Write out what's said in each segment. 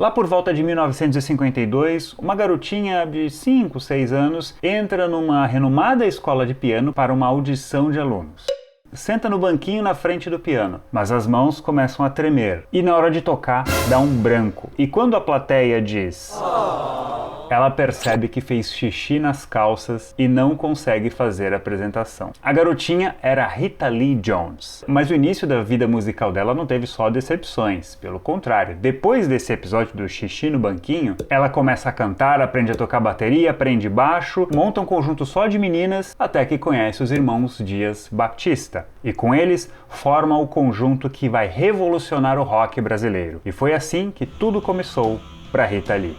Lá por volta de 1952, uma garotinha de 5, 6 anos entra numa renomada escola de piano para uma audição de alunos. Senta no banquinho na frente do piano, mas as mãos começam a tremer e na hora de tocar dá um branco. E quando a plateia diz... ela percebe que fez xixi nas calças e não consegue fazer a apresentação. A garotinha era Rita Lee Jones, mas o início da vida musical dela não teve só decepções, pelo contrário. Depois desse episódio do xixi no banquinho, ela começa a cantar, aprende a tocar bateria, aprende baixo, monta um conjunto só de meninas, até que conhece os irmãos Dias Baptista. E com eles, forma o conjunto que vai revolucionar o rock brasileiro. E foi assim que tudo começou para Rita Lee.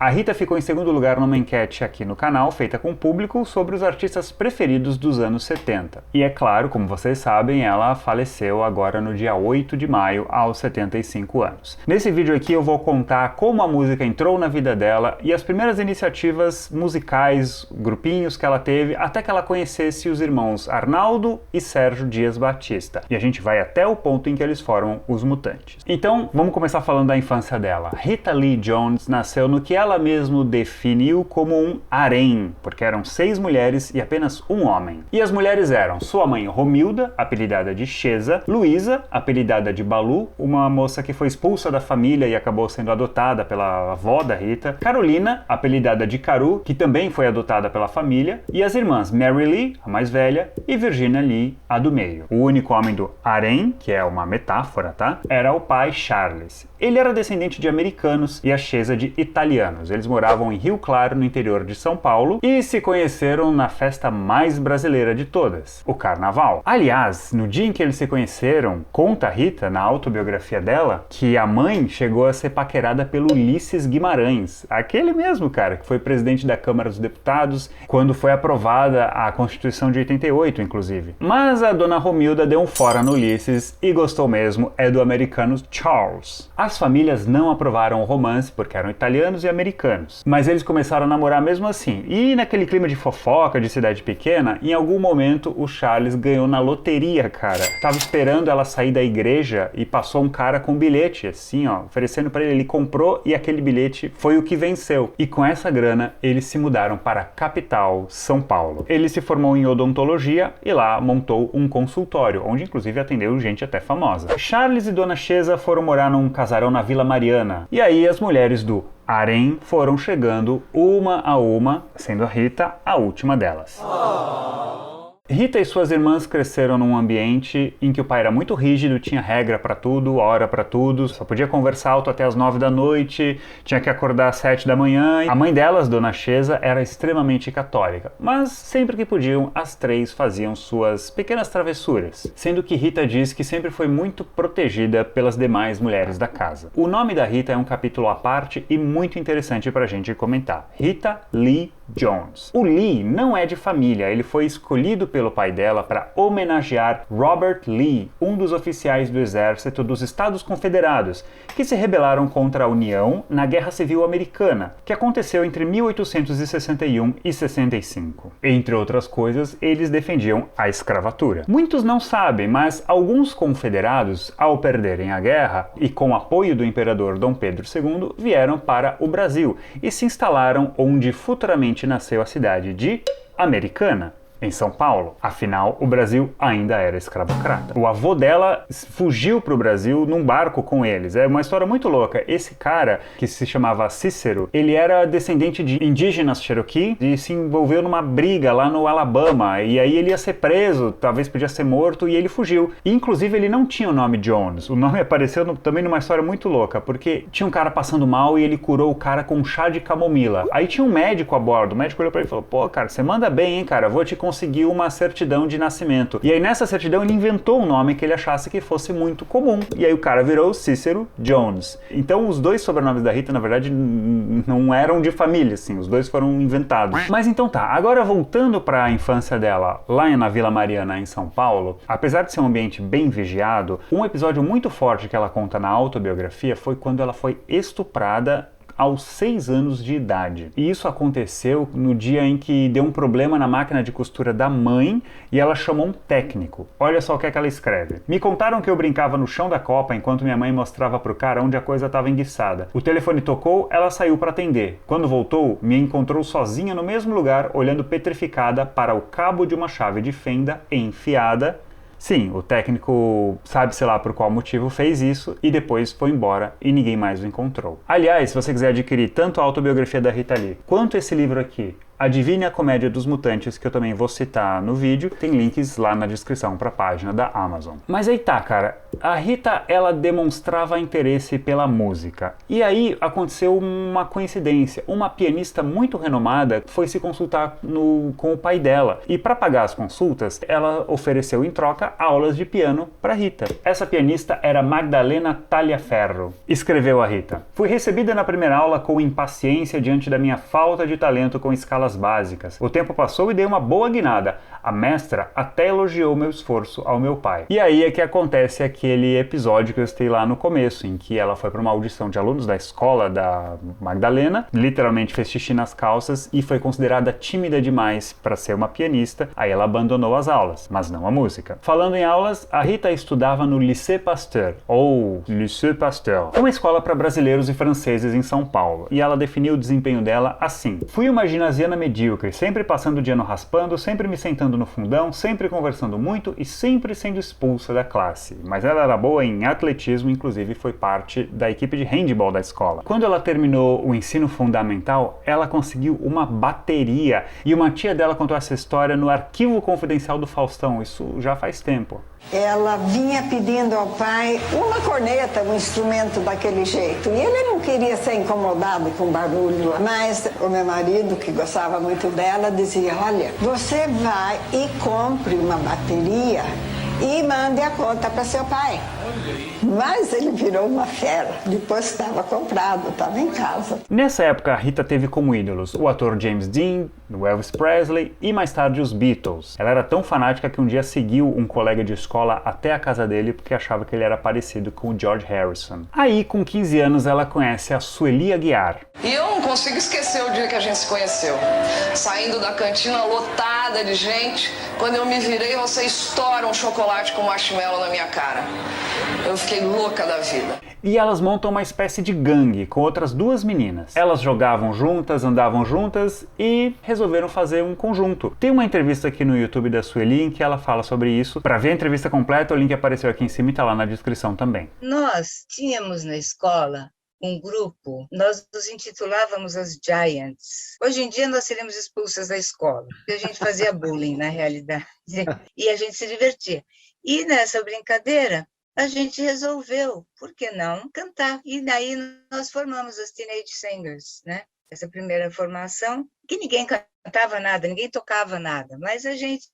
A Rita ficou em segundo lugar numa enquete aqui no canal, feita com o público, sobre os artistas preferidos dos anos 70. E é claro, como vocês sabem, ela faleceu agora no dia 8 de maio, aos 75 anos. Nesse vídeo aqui eu vou contar como a música entrou na vida dela e as primeiras iniciativas musicais, grupinhos que ela teve, até que ela conhecesse os irmãos Arnaldo e Sérgio Dias Baptista. E a gente vai até o ponto em que eles formam os Mutantes. Então, vamos começar falando da infância dela. Rita Lee Jones nasceu no que ela mesmo definiu como um harém, porque eram 6 mulheres e apenas um homem. E as mulheres eram sua mãe Romilda, apelidada de Cheza, Luísa, apelidada de Balu, uma moça que foi expulsa da família e acabou sendo adotada pela avó da Rita, Carolina, apelidada de Caru, que também foi adotada pela família, e as irmãs Mary Lee, a mais velha, e Virginia Lee, a do meio. O único homem do harém, que é uma metáfora, tá? Era o pai Charles. Ele era descendente de americanos e a Cheza de italianos. Eles moravam em Rio Claro, no interior de São Paulo, e se conheceram na festa mais brasileira de todas, o Carnaval. Aliás, no dia em que eles se conheceram, conta a Rita, na autobiografia dela, que a mãe chegou a ser paquerada pelo Ulisses Guimarães, aquele mesmo cara que foi presidente da Câmara dos Deputados quando foi aprovada a Constituição de 88, inclusive. Mas a dona Romilda deu um fora no Ulisses e gostou mesmo é do americano Charles. As famílias não aprovaram o romance porque eram italianos e americanos, mas eles começaram a namorar mesmo assim. E naquele clima de fofoca, de cidade pequena, em algum momento o Charles ganhou na loteria, cara. Tava esperando ela sair da igreja e passou um cara com um bilhete, assim, ó, oferecendo pra ele. Ele comprou e aquele bilhete foi o que venceu. E com essa grana, eles se mudaram para a capital, São Paulo. Ele se formou em odontologia e lá montou um consultório, onde inclusive atendeu gente até famosa. Charles e Dona Cheza foram morar num casarão na Vila Mariana. E aí as mulheres do harém foram chegando uma a uma, sendo a Rita a última delas. Rita e suas irmãs cresceram num ambiente em que o pai era muito rígido, tinha regra pra tudo, hora pra tudo, só podia conversar alto até as 9 da noite, tinha que acordar às 7 da manhã. A mãe delas, Dona Cheza, era extremamente católica, mas sempre que podiam, as 3 faziam suas pequenas travessuras, sendo que Rita diz que sempre foi muito protegida pelas demais mulheres da casa. O nome da Rita é um capítulo à parte e muito interessante pra gente comentar. Rita Lee Jones. O Lee não é de família, ele foi escolhido pelo pai dela para homenagear Robert Lee, um dos oficiais do exército dos Estados Confederados, que se rebelaram contra a União na Guerra Civil Americana, que aconteceu entre 1861 e 65. Entre outras coisas, eles defendiam a escravatura. Muitos não sabem, mas alguns confederados, ao perderem a guerra e com apoio do imperador Dom Pedro II, vieram para o Brasil e se instalaram onde futuramente nasceu a cidade de Americana, em São Paulo. Afinal, o Brasil ainda era escravocrata. O avô dela fugiu para o Brasil num barco com eles. É uma história muito louca. Esse cara, que se chamava Cícero, ele era descendente de indígenas Cherokee e se envolveu numa briga lá no Alabama. E aí ele ia ser preso, talvez podia ser morto, e ele fugiu. E, inclusive, ele não tinha o nome Jones. O nome apareceu também numa história muito louca, porque tinha um cara passando mal e ele curou o cara com um chá de camomila. Aí tinha um médico a bordo. O médico olhou para ele e falou: pô, cara, você manda bem, hein, cara? Vou te conseguiu uma certidão de nascimento. E aí nessa certidão ele inventou um nome que ele achasse que fosse muito comum. E aí o cara virou Cícero Jones. Então os dois sobrenomes da Rita, na verdade, não eram de família, assim. Os dois foram inventados. Mas então tá, agora voltando para a infância dela lá na Vila Mariana, em São Paulo, apesar de ser um ambiente bem vigiado, um episódio muito forte que ela conta na autobiografia foi quando ela foi estuprada aos 6 anos de idade. E isso aconteceu no dia em que deu um problema na máquina de costura da mãe e ela chamou um técnico. Olha só o que é que ela escreve. Me contaram que eu brincava no chão da copa enquanto minha mãe mostrava pro cara onde a coisa estava enguiçada. O telefone tocou, ela saiu para atender. Quando voltou, me encontrou sozinha no mesmo lugar, olhando petrificada para o cabo de uma chave de fenda enfiada. Sim, o técnico sabe-se lá por qual motivo fez isso e depois foi embora e ninguém mais o encontrou. Aliás, se você quiser adquirir tanto a autobiografia da Rita Lee quanto esse livro aqui, Adivine a Comédia dos Mutantes, que eu também vou citar no vídeo, tem links lá na descrição para a página da Amazon. Mas aí tá, cara, a Rita, ela demonstrava interesse pela música. E aí aconteceu uma coincidência. Uma pianista muito renomada foi se consultar com o pai dela. E para pagar as consultas, ela ofereceu em troca aulas de piano para Rita. Essa pianista era Magdalena Tagliaferro. Escreveu a Rita. Fui recebida na primeira aula com impaciência diante da minha falta de talento com escalas básicas. O tempo passou e dei uma boa guinada. A mestra até elogiou meu esforço ao meu pai. E aí é que acontece aquele episódio que eu citei lá no começo, em que ela foi para uma audição de alunos da escola da Magdalena, literalmente fez xixi nas calças e foi considerada tímida demais para ser uma pianista. Aí ela abandonou as aulas, mas não a música. Falando em aulas, a Rita estudava no Lycée Pasteur, ou Lycée Pasteur, uma escola para brasileiros e franceses em São Paulo. E ela definiu o desempenho dela assim: fui uma ginasiana medíocre, sempre passando o dia no raspando, sempre me sentando no fundão, sempre conversando muito e sempre sendo expulsa da classe. Mas ela era boa em atletismo, inclusive foi parte da equipe de handball da escola. Quando ela terminou o ensino fundamental, ela conseguiu uma bateria e uma tia dela contou essa história no Arquivo Confidencial do Faustão, isso já faz tempo. Ela vinha pedindo ao pai uma corneta, um instrumento daquele jeito. E ele não queria ser incomodado com barulho. Mas o meu marido, que gostava muito dela, dizia: olha, você vai e compre uma bateria e mande a conta para seu pai. Mas ele virou uma fera. Depois estava comprado, estava em casa. Nessa época, a Rita teve como ídolos o ator James Dean, o Elvis Presley e mais tarde os Beatles. Ela era tão fanática que um dia seguiu um colega de escola até a casa dele porque achava que ele era parecido com o George Harrison. Aí, com 15 anos, ela conhece a Sueli Aguiar. E eu não consigo esquecer o dia que a gente se conheceu. Saindo da cantina lotada de gente, quando eu me virei, você estoura um chocolate com marshmallow na minha cara. Eu fiquei louca da vida. E elas montam uma espécie de gangue com outras duas meninas. Elas jogavam juntas, andavam juntas e resolveram fazer um conjunto. Tem uma entrevista aqui no YouTube da Sueli em que ela fala sobre isso. Para ver a entrevista completa, o link apareceu aqui em cima e tá lá na descrição também. Nós tínhamos na escola um grupo, nós nos intitulávamos as Giants. Hoje em dia nós seríamos expulsas da escola, porque a gente fazia bullying na realidade e a gente se divertia. E nessa brincadeira a gente resolveu, por que não, cantar. E daí nós formamos as Teenage Singers, né? Essa primeira formação, que ninguém cantava nada, ninguém tocava nada, mas a gente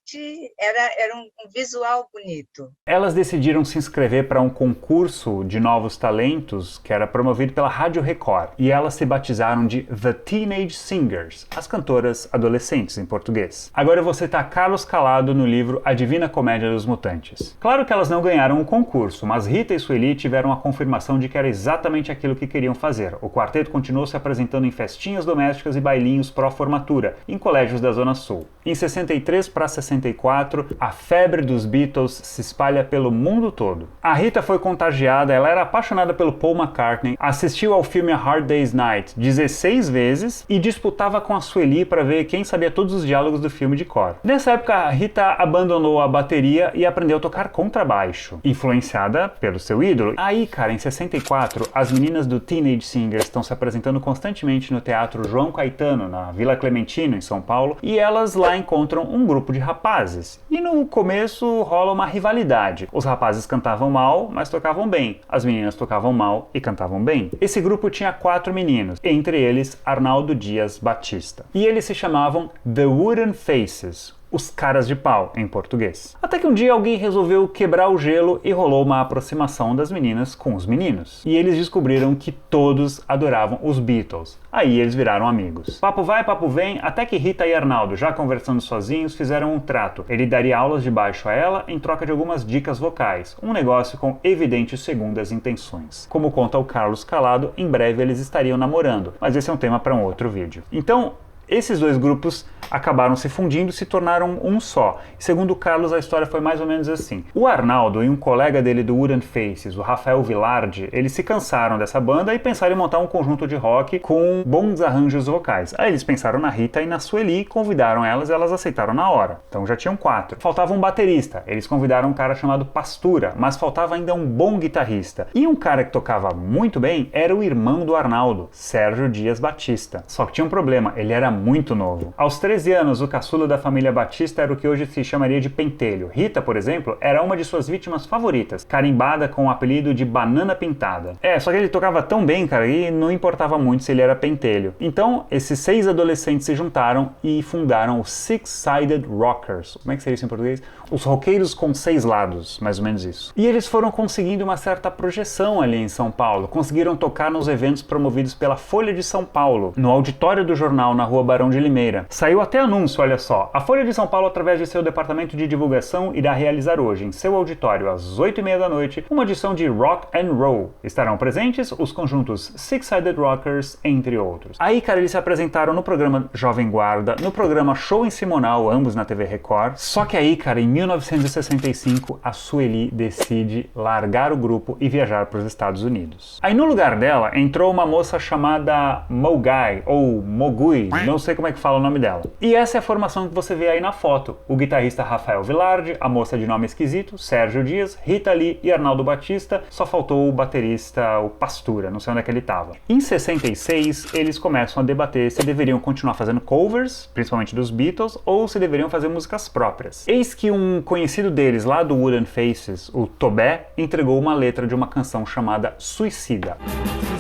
era um visual bonito. Elas decidiram se inscrever para um concurso de novos talentos que era promovido pela Rádio Record, e elas se batizaram de The Teenage Singers, as cantoras adolescentes em português. Agora eu vou citar Carlos Calado no livro A Divina Comédia dos Mutantes. Claro que elas não ganharam o concurso, mas Rita e Sueli tiveram a confirmação de que era exatamente aquilo que queriam fazer. O quarteto continuou se apresentando em festinhas domésticas e bailinhos pró-formatura, em colégios da Zona Sul. Em 63 para 64, a febre dos Beatles se espalha pelo mundo todo. A Rita foi contagiada, ela era apaixonada pelo Paul McCartney, assistiu ao filme A Hard Day's Night 16 vezes e disputava com a Sueli para ver quem sabia todos os diálogos do filme de cor. Nessa época, a Rita abandonou a bateria e aprendeu a tocar contrabaixo, influenciada pelo seu ídolo. Aí, cara, em 64, as meninas do Teenage Singers estão se apresentando constantemente no Teatro João Caetano, na Vila Clementino, em São Paulo, e elas lá encontram um grupo de rapazes. E no começo rola uma rivalidade. Os rapazes cantavam mal, mas tocavam bem. As meninas tocavam mal e cantavam bem. Esse grupo tinha 4 meninos, entre eles Arnaldo Dias Batista. E eles se chamavam The Wooden Faces, os caras de pau, em português. Até que um dia alguém resolveu quebrar o gelo e rolou uma aproximação das meninas com os meninos. E eles descobriram que todos adoravam os Beatles. Aí eles viraram amigos. Papo vai, papo vem, até que Rita e Arnaldo, já conversando sozinhos, fizeram um trato. Ele daria aulas de baixo a ela em troca de algumas dicas vocais. Um negócio com evidentes segundas intenções. Como conta o Carlos Calado, em breve eles estariam namorando. Mas esse é um tema para um outro vídeo. Então, esses dois grupos acabaram se fundindo e se tornaram um só. Segundo o Carlos, a história foi mais ou menos assim. O Arnaldo e um colega dele do Wooden Faces, o Rafael Vilardi, eles se cansaram dessa banda e pensaram em montar um conjunto de rock com bons arranjos vocais. Aí eles pensaram na Rita e na Sueli, convidaram elas e elas aceitaram na hora. Então já tinham 4. Faltava um baterista. Eles convidaram um cara chamado Pastura, mas faltava ainda um bom guitarrista. E um cara que tocava muito bem era o irmão do Arnaldo, Sérgio Dias Batista. Só que tinha um problema, ele era muito novo. Aos 13 anos, o caçula da família Batista era o que hoje se chamaria de pentelho. Rita, por exemplo, era uma de suas vítimas favoritas, carimbada com o apelido de Banana Pintada. Só que ele tocava tão bem, cara, e não importava muito se ele era pentelho. Então, esses 6 adolescentes se juntaram e fundaram os Six-Sided Rockers. Como é que seria isso em português? Os roqueiros com 6 lados, mais ou menos isso. E eles foram conseguindo uma certa projeção ali em São Paulo. Conseguiram tocar nos eventos promovidos pela Folha de São Paulo, no auditório do jornal na Rua Barão de Limeira. Saiu até anúncio, olha só. A Folha de São Paulo, através de seu departamento de divulgação, irá realizar hoje, em seu auditório, às 8h30 da noite, uma edição de Rock and Roll. Estarão presentes os conjuntos Six-Sided Rockers, entre outros. Aí, cara, eles se apresentaram no programa Jovem Guarda, no programa Show em Simonal, ambos na TV Record. Só que aí, cara, em 1965, a Sueli decide largar o grupo e viajar para os Estados Unidos. Aí, no lugar dela, entrou uma moça chamada Mogai, ou Mogui, não sei como é que fala o nome dela. E essa é a formação que você vê aí na foto. O guitarrista Rafael Vilardi, a moça de nome esquisito, Sérgio Dias, Rita Lee e Arnaldo Batista, só faltou o baterista, o Pastura, não sei onde é que ele estava. Em 66, eles começam a debater se deveriam continuar fazendo covers, principalmente dos Beatles, ou se deveriam fazer músicas próprias. Eis que um conhecido deles, lá do Wooden Faces, o Tobé, entregou uma letra de uma canção chamada Suicida.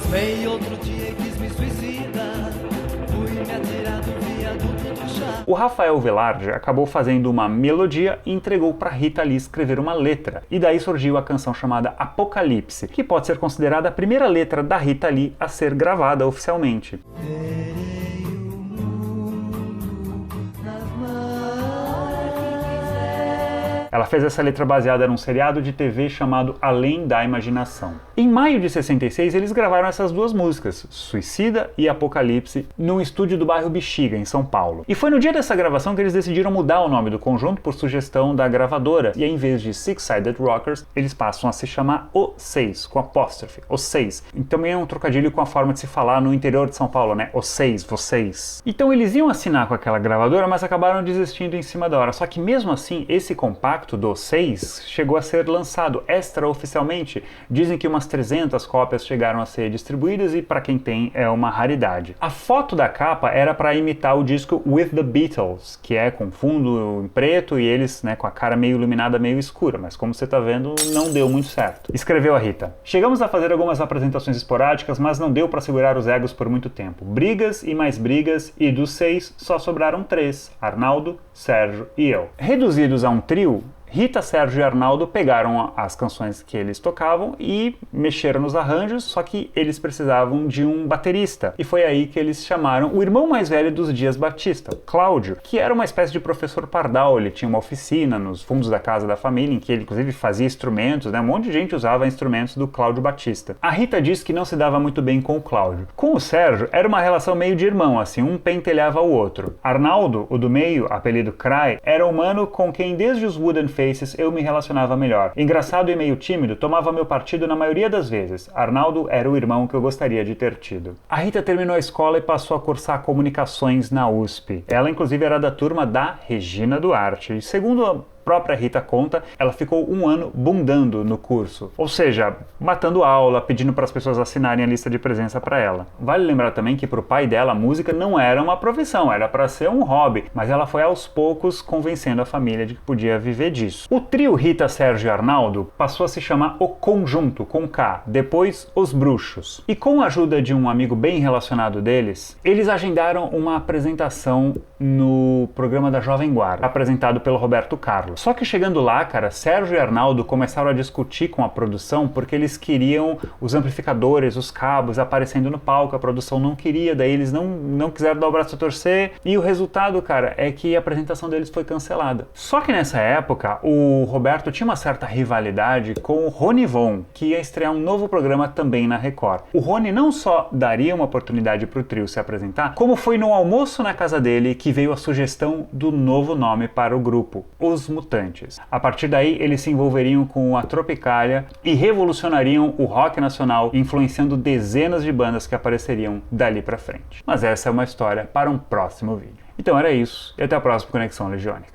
Cismei outro dia e quis me suicidar. Fui me atirar do viaduto do chá. O Rafael Vilardi acabou fazendo uma melodia e entregou para Rita Lee escrever uma letra. E daí surgiu a canção chamada Apocalipse, que pode ser considerada a primeira letra da Rita Lee a ser gravada oficialmente. Ela fez essa letra baseada num seriado de TV chamado Além da Imaginação. Em maio de 66, eles gravaram essas duas músicas, Suicida e Apocalipse, num estúdio do bairro Bexiga, em São Paulo. E foi no dia dessa gravação que eles decidiram mudar o nome do conjunto por sugestão da gravadora, e em vez de Six-Sided Rockers, eles passam a se chamar O Seis, com apóstrofe, Os Seis. E também é um trocadilho com a forma de se falar no interior de São Paulo, né? Os Seis, vocês. Então eles iam assinar com aquela gravadora, mas acabaram desistindo em cima da hora. Só que mesmo assim, esse compacto do 6 chegou a ser lançado extraoficialmente. Dizem que umas 300 cópias chegaram a ser distribuídas e para quem tem é uma raridade. A foto da capa era para imitar o disco With the Beatles, que é com fundo em preto e eles, né, com a cara meio iluminada, meio escura, mas como você tá vendo, não deu muito certo. Escreveu a Rita: chegamos a fazer algumas apresentações esporádicas, mas não deu para segurar os egos por muito tempo. Brigas e mais brigas, e dos 6 só sobraram 3, Arnaldo, Sérgio e eu. Reduzidos a um trio, Rita, Sérgio e Arnaldo pegaram as canções que eles tocavam e mexeram nos arranjos, só que eles precisavam de um baterista. E foi aí que eles chamaram o irmão mais velho dos Dias Batista, Cláudio, que era uma espécie de professor pardal. Ele tinha uma oficina nos fundos da casa da família, em que ele inclusive fazia instrumentos, né? Um monte de gente usava instrumentos do Cláudio Batista. A Rita disse que não se dava muito bem com o Cláudio. Com o Sérgio, era uma relação meio de irmão, assim, um pentelhava o outro. Arnaldo, o do meio, apelido Cry, era um mano com quem desde os Wooden Faces eu me relacionava melhor. Engraçado e meio tímido, tomava meu partido na maioria das vezes. Arnaldo era o irmão que eu gostaria de ter tido. A Rita terminou a escola e passou a cursar comunicações na USP. Ela, inclusive, era da turma da Regina Duarte. E segundo própria Rita conta, ela ficou um ano bundando no curso, ou seja, matando aula, pedindo para as pessoas assinarem a lista de presença para ela. Vale lembrar também que para o pai dela a música não era uma profissão, era para ser um hobby, mas ela foi aos poucos convencendo a família de que podia viver disso. O trio Rita, Sérgio e Arnaldo passou a se chamar O Conjunto, com K, depois Os Bruxos. E com a ajuda de um amigo bem relacionado deles, eles agendaram uma apresentação no programa da Jovem Guarda, apresentado pelo Roberto Carlos. Só que chegando lá, cara, Sérgio e Arnaldo começaram a discutir com a produção porque eles queriam os amplificadores, os cabos aparecendo no palco, a produção não queria, daí eles não quiseram dar o braço a torcer, e o resultado, cara, é que a apresentação deles foi cancelada. Só que nessa época, o Roberto tinha uma certa rivalidade com o Rony Von, que ia estrear um novo programa também na Record. O Rony não só daria uma oportunidade para o trio se apresentar, como foi no almoço na casa dele que veio a sugestão do novo nome para o grupo, Os Mutantes. A partir daí, eles se envolveriam com a Tropicália e revolucionariam o rock nacional, influenciando dezenas de bandas que apareceriam dali pra frente. Mas essa é uma história para um próximo vídeo. Então era isso, e até a próxima Conexão Legiônica.